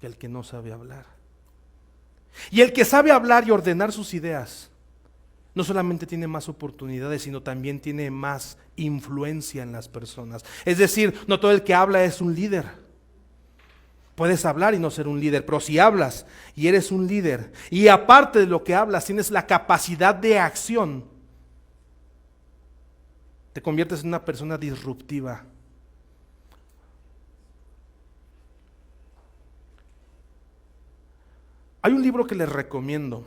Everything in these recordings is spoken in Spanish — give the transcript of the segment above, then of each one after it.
que el que no sabe hablar. Y el que sabe hablar y ordenar sus ideas, no solamente tiene más oportunidades, sino también tiene más influencia en las personas. Es decir, no todo el que habla es un líder. Puedes hablar y no ser un líder, pero si hablas y eres un líder, y aparte de lo que hablas, tienes la capacidad de acción, te conviertes en una persona disruptiva. Hay un libro que les recomiendo,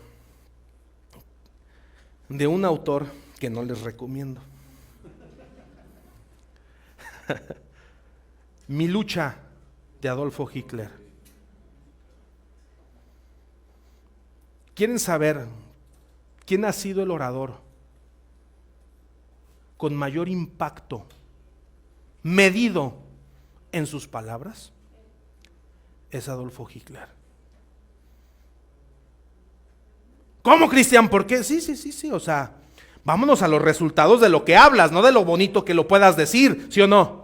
de un autor que no les recomiendo. Mi lucha, de Adolfo Hitler. ¿Quieren saber quién ha sido el orador con mayor impacto medido en sus palabras? Es Adolfo Hitler. ¿Cómo, Cristian? ¿Por qué? Sí, o sea, vámonos a los resultados de lo que hablas, no de lo bonito que lo puedas decir, ¿sí o no?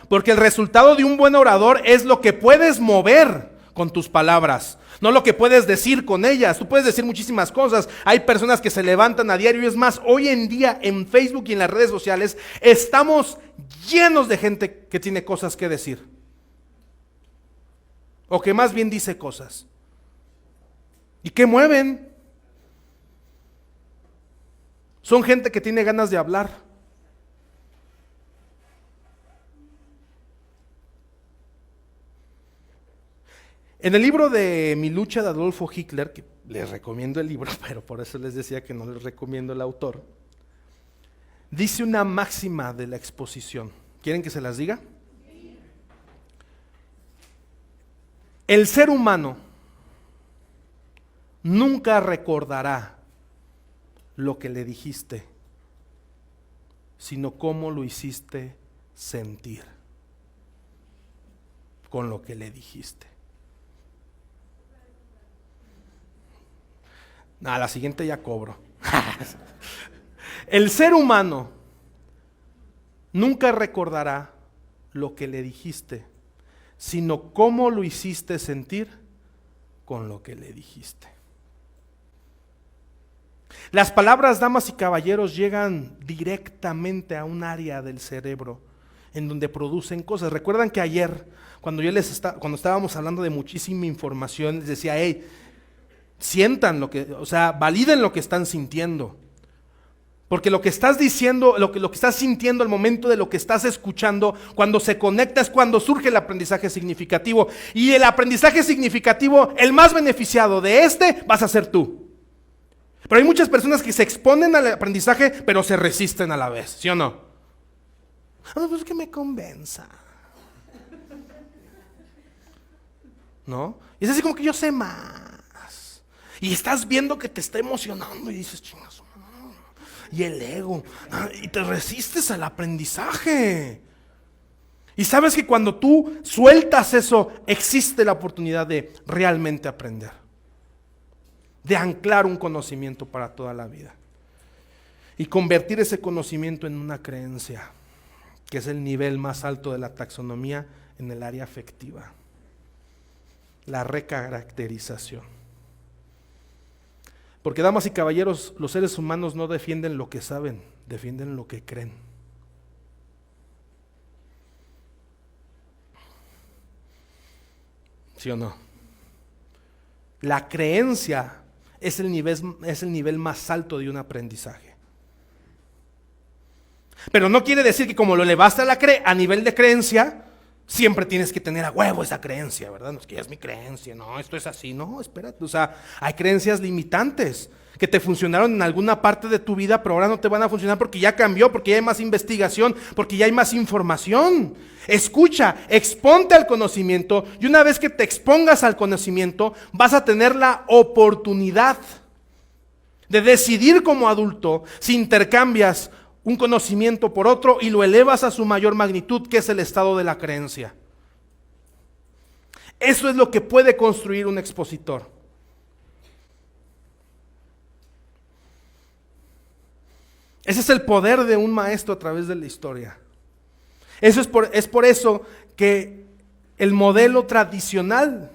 Porque el resultado de un buen orador es lo que puedes mover con tus palabras, no lo que puedes decir con ellas. Tú puedes decir muchísimas cosas. Hay personas que se levantan a diario, y es más, hoy en día en Facebook y en las redes sociales estamos llenos de gente que tiene cosas que decir, o que más bien dice cosas, y que mueven. Son gente que tiene ganas de hablar. En el libro de Mi lucha, de Adolfo Hitler, que les recomiendo el libro, pero por eso les decía que no les recomiendo el autor, dice una máxima de la exposición. ¿Quieren que se las diga? El ser humano nunca recordará lo que le dijiste, sino cómo lo hiciste sentir con lo que le dijiste. A la siguiente ya cobro. El ser humano nunca recordará lo que le dijiste, sino cómo lo hiciste sentir con lo que le dijiste. Las palabras, damas y caballeros, llegan directamente a un área del cerebro en donde producen cosas. Recuerdan que ayer, cuando estábamos hablando de muchísima información, les decía, hey, sientan validen lo que están sintiendo. Porque lo que estás diciendo, lo que estás sintiendo al momento de lo que estás escuchando, cuando se conecta es cuando surge el aprendizaje significativo. Y el aprendizaje significativo, el más beneficiado de vas a ser tú. Pero hay muchas personas que se exponen al aprendizaje, pero se resisten a la vez, ¿sí o no? Pues que me convenza. ¿No? Y es así como que yo sé más. Y estás viendo que te está emocionando y dices, chingas. Y el ego. Y te resistes al aprendizaje. Y sabes que cuando tú sueltas eso, existe la oportunidad de realmente aprender. De anclar un conocimiento para toda la vida. Y convertir ese conocimiento en una creencia, que es el nivel más alto de la taxonomía en el área afectiva. La recaracterización. Porque, damas y caballeros, los seres humanos no defienden lo que saben, defienden lo que creen. ¿Sí o no? La creencia es el nivel más alto de un aprendizaje. Pero no quiere decir que como lo elevaste a nivel de creencia, siempre tienes que tener a huevo esa creencia, ¿verdad? No es que ya es mi creencia, no, esto es así, no, espérate. O sea, hay creencias limitantes que te funcionaron en alguna parte de tu vida, pero ahora no te van a funcionar porque ya cambió, porque ya hay más investigación, porque ya hay más información. Escucha, exponte al conocimiento, y una vez que te expongas al conocimiento, vas a tener la oportunidad de decidir como adulto si intercambias un conocimiento por otro y lo elevas a su mayor magnitud, que es el estado de la creencia. Eso es lo que puede construir un expositor. Ese es el poder de un maestro a través de la historia. Es por eso que El modelo tradicional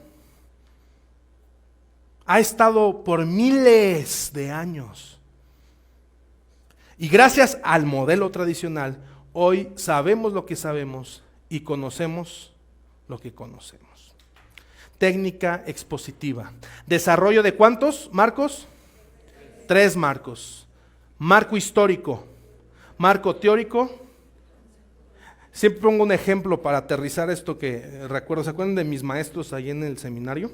ha estado por miles de años. Y gracias al modelo tradicional, hoy sabemos lo que sabemos y conocemos lo que conocemos. Técnica expositiva. ¿Desarrollo de cuántos marcos? 3 marcos. Marco histórico, marco teórico. Siempre pongo un ejemplo para aterrizar esto que recuerdo. ¿Se acuerdan de mis maestros ahí en el seminario?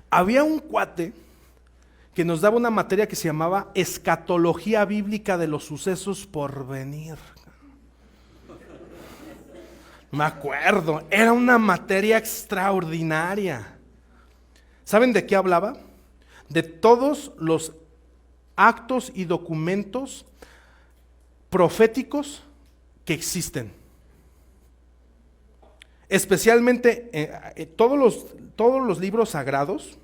Había un cuate que nos daba una materia que se llamaba escatología bíblica de los sucesos por venir. Me acuerdo, era una materia extraordinaria. ¿Saben de qué hablaba? De todos los actos y documentos proféticos que existen. Especialmente todos los libros sagrados,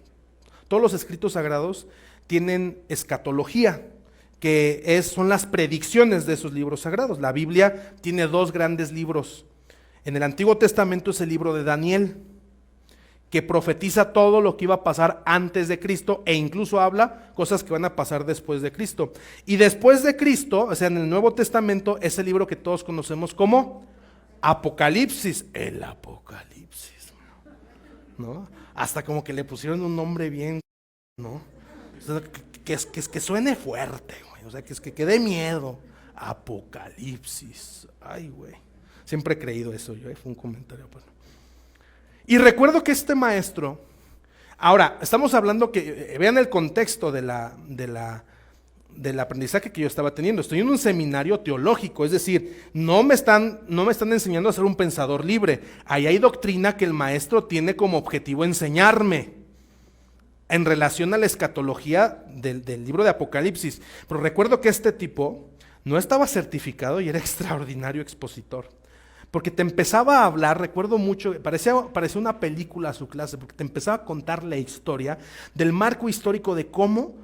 todos los escritos sagrados tienen escatología, que son las predicciones de esos libros sagrados. La Biblia tiene 2 grandes libros. En el Antiguo Testamento es el libro de Daniel, que profetiza todo lo que iba a pasar antes de Cristo e incluso habla cosas que van a pasar después de Cristo. Y después de Cristo, o sea, en el Nuevo Testamento, es el libro que todos conocemos como Apocalipsis. El Apocalipsis, ¿no? Hasta como que le pusieron un nombre bien, ¿no? O sea, que suene fuerte, güey. O sea, que dé miedo. Apocalipsis. Ay, güey. Siempre he creído eso yo, fue un comentario. Bueno. Y recuerdo que este maestro, ahora, estamos hablando que, vean el contexto del aprendizaje que yo estaba teniendo. Estoy en un seminario teológico, es decir, no me están enseñando a ser un pensador libre. Ahí hay doctrina que el maestro tiene como objetivo enseñarme en relación a la escatología del libro de Apocalipsis. Pero recuerdo que este tipo no estaba certificado y era extraordinario expositor. Porque te empezaba a hablar, recuerdo mucho, parecía una película a su clase, porque te empezaba a contar la historia del marco histórico de cómo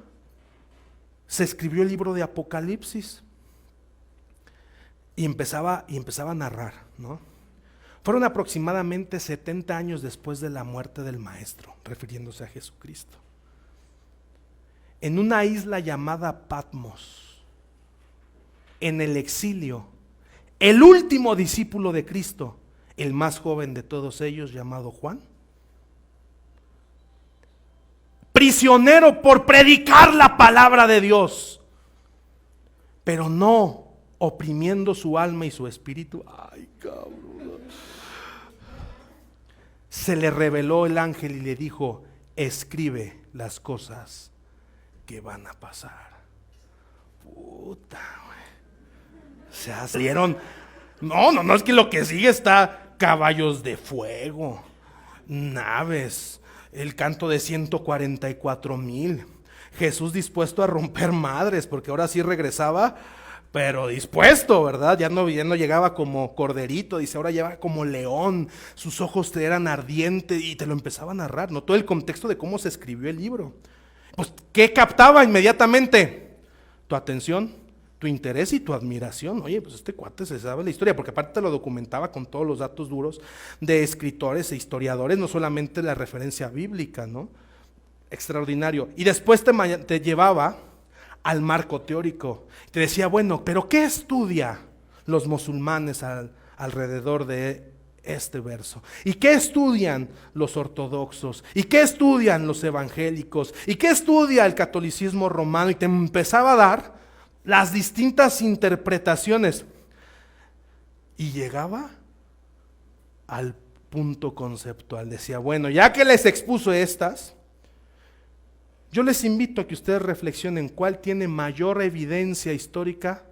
se escribió el libro de Apocalipsis. Y empezaba a narrar, ¿no? Fueron aproximadamente 70 años después de la muerte del maestro, refiriéndose a Jesucristo. En una isla llamada Patmos, en el exilio, el último discípulo de Cristo, el más joven de todos ellos, llamado Juan, prisionero por predicar la palabra de Dios, pero no oprimiendo su alma y su espíritu. Ay, cabrón. Se le reveló el ángel y le dijo: escribe las cosas que van a pasar. Puta, güey. Se salieron. No, es que lo que sigue está caballos de fuego, naves, el canto de 144,000. Jesús dispuesto a romper madres, porque ahora sí regresaba, pero dispuesto, ¿verdad? Ya no llegaba como corderito, dice, ahora lleva como león, sus ojos te eran ardientes, y te lo empezaba a narrar, ¿no? Todo el contexto de cómo se escribió el libro. Pues, ¿qué captaba inmediatamente? Tu atención, tu interés y tu admiración. Oye, pues este cuate se sabe la historia, porque aparte te lo documentaba con todos los datos duros de escritores e historiadores, no solamente la referencia bíblica, ¿no? Extraordinario. Y después te llevaba al marco teórico. Te decía, bueno, pero ¿qué estudia los musulmanes alrededor de este verso? ¿Y qué estudian los ortodoxos? ¿Y qué estudian los evangélicos? ¿Y qué estudia el catolicismo romano? Y te empezaba a dar las distintas interpretaciones. Y llegaba al punto conceptual. Decía, bueno, ya que les expuso estas, yo les invito a que ustedes reflexionen cuál tiene mayor evidencia histórica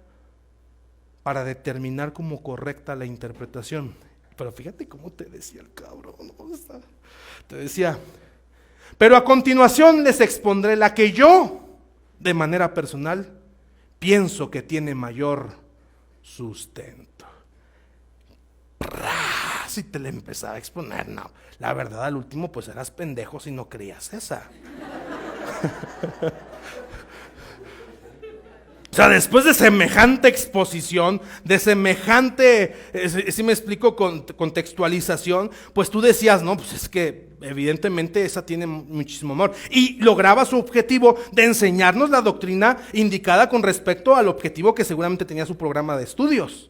para determinar como correcta la interpretación. Pero fíjate cómo te decía el cabrón, ¿no? Te decía, pero a continuación les expondré la que yo, de manera personal, pienso que tiene mayor sustento. Si te le empezaba a exponer, no, la verdad al último pues eras pendejo si no creías esa. O sea, después de semejante exposición, de semejante, si me explico, contextualización, pues tú decías, no, pues es que evidentemente esa tiene muchísimo amor. Y lograba su objetivo de enseñarnos la doctrina indicada con respecto al objetivo que seguramente tenía su programa de estudios.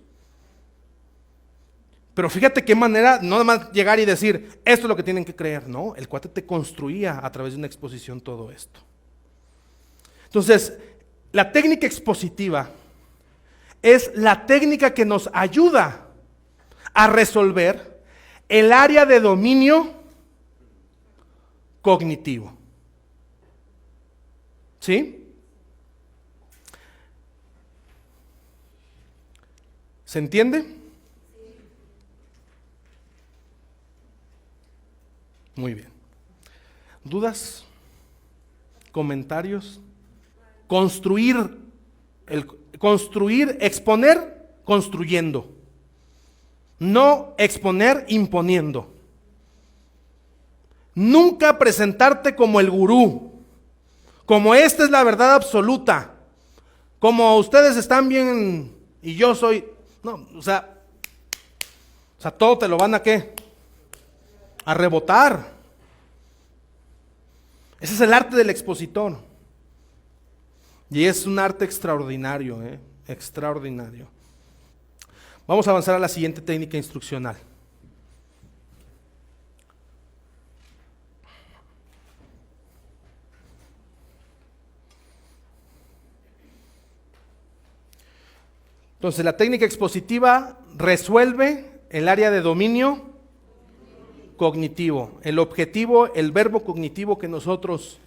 Pero fíjate qué manera, no nada más llegar y decir, esto es lo que tienen que creer, no, el cuate te construía a través de una exposición todo esto. Entonces, la técnica expositiva es la técnica que nos ayuda a resolver el área de dominio cognitivo. ¿Sí? ¿Se entiende? Muy bien. ¿Dudas? ¿Comentarios? Construir, exponer, construyendo. No exponer, imponiendo. Nunca presentarte como el gurú, como esta es la verdad absoluta, como ustedes están bien y yo soy, no, o sea, todo te lo van a ¿qué? A rebotar. Ese es el arte del expositor. Y es un arte extraordinario, extraordinario. Vamos a avanzar a la siguiente técnica instruccional. Entonces, la técnica expositiva resuelve el área de dominio cognitivo. El objetivo, el verbo cognitivo que nosotros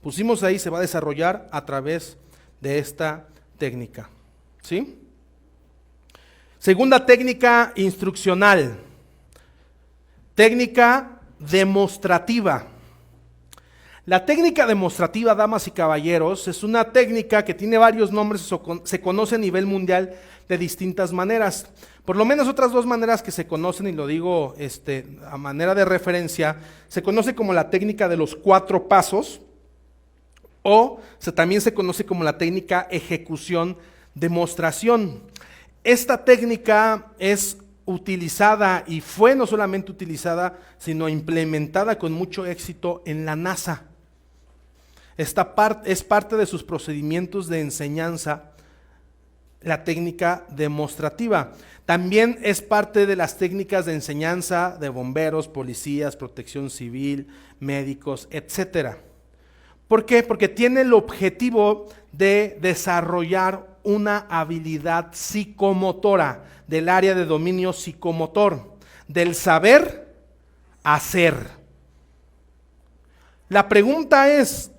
pusimos ahí se va a desarrollar a través de esta técnica. ¿Sí? Segunda técnica instruccional. Técnica demostrativa. La técnica demostrativa, damas y caballeros, es una técnica que tiene varios nombres, se conoce a nivel mundial de distintas maneras. Por lo menos otras dos maneras que se conocen, y lo digo a manera de referencia, se conoce como la técnica de los 4 pasos, o también se conoce como la técnica ejecución-demostración. Esta técnica es utilizada y fue no solamente utilizada, sino implementada con mucho éxito en la NASA. Esta es parte de sus procedimientos de enseñanza, la técnica demostrativa. También es parte de las técnicas de enseñanza de bomberos, policías, protección civil, médicos, etcétera. ¿Por qué? Porque tiene el objetivo de desarrollar una habilidad psicomotora del área de dominio psicomotor, del saber hacer. La pregunta es,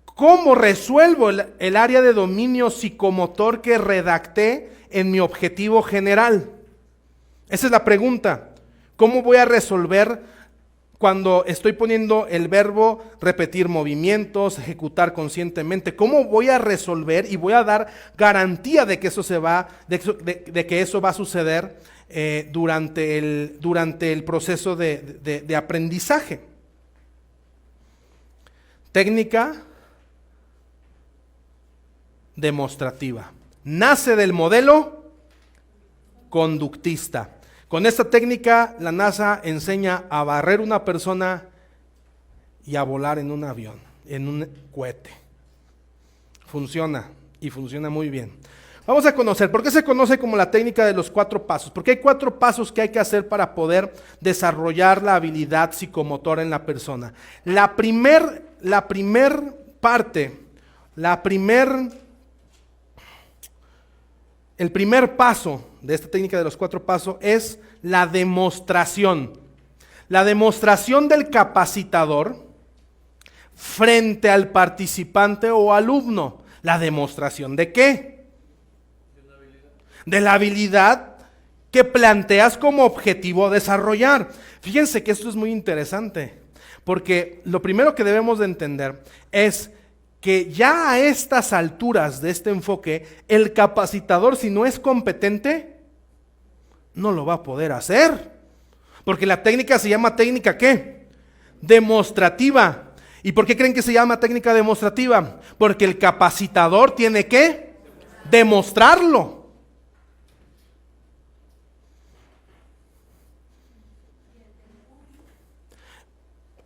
¿cómo resuelvo el área de dominio psicomotor que redacté en mi objetivo general? Esa es la pregunta. ¿Cómo voy a resolver cuando estoy poniendo el verbo repetir movimientos, ejecutar conscientemente? ¿Cómo voy a resolver y voy a dar garantía de que eso de que eso va a suceder durante el proceso de aprendizaje? Técnica demostrativa. Nace del modelo conductista. Con esta técnica, la NASA enseña a barrer una persona y a volar en un avión, en un cohete. Funciona, y funciona muy bien. Vamos a conocer, ¿por qué se conoce como la técnica de los 4 pasos? Porque hay 4 pasos que hay que hacer para poder desarrollar la habilidad psicomotora en la persona. El primer paso de esta técnica de los 4 pasos es la demostración. La demostración del capacitador frente al participante o alumno. ¿La demostración de qué? De la habilidad que planteas como objetivo desarrollar. Fíjense que esto es muy interesante, porque lo primero que debemos de entender es que ya a estas alturas de este enfoque, el capacitador, si no es competente, no lo va a poder hacer. Porque la técnica se llama técnica ¿qué? Demostrativa. ¿Y por qué creen que se llama técnica demostrativa? Porque el capacitador tiene que demostrarlo.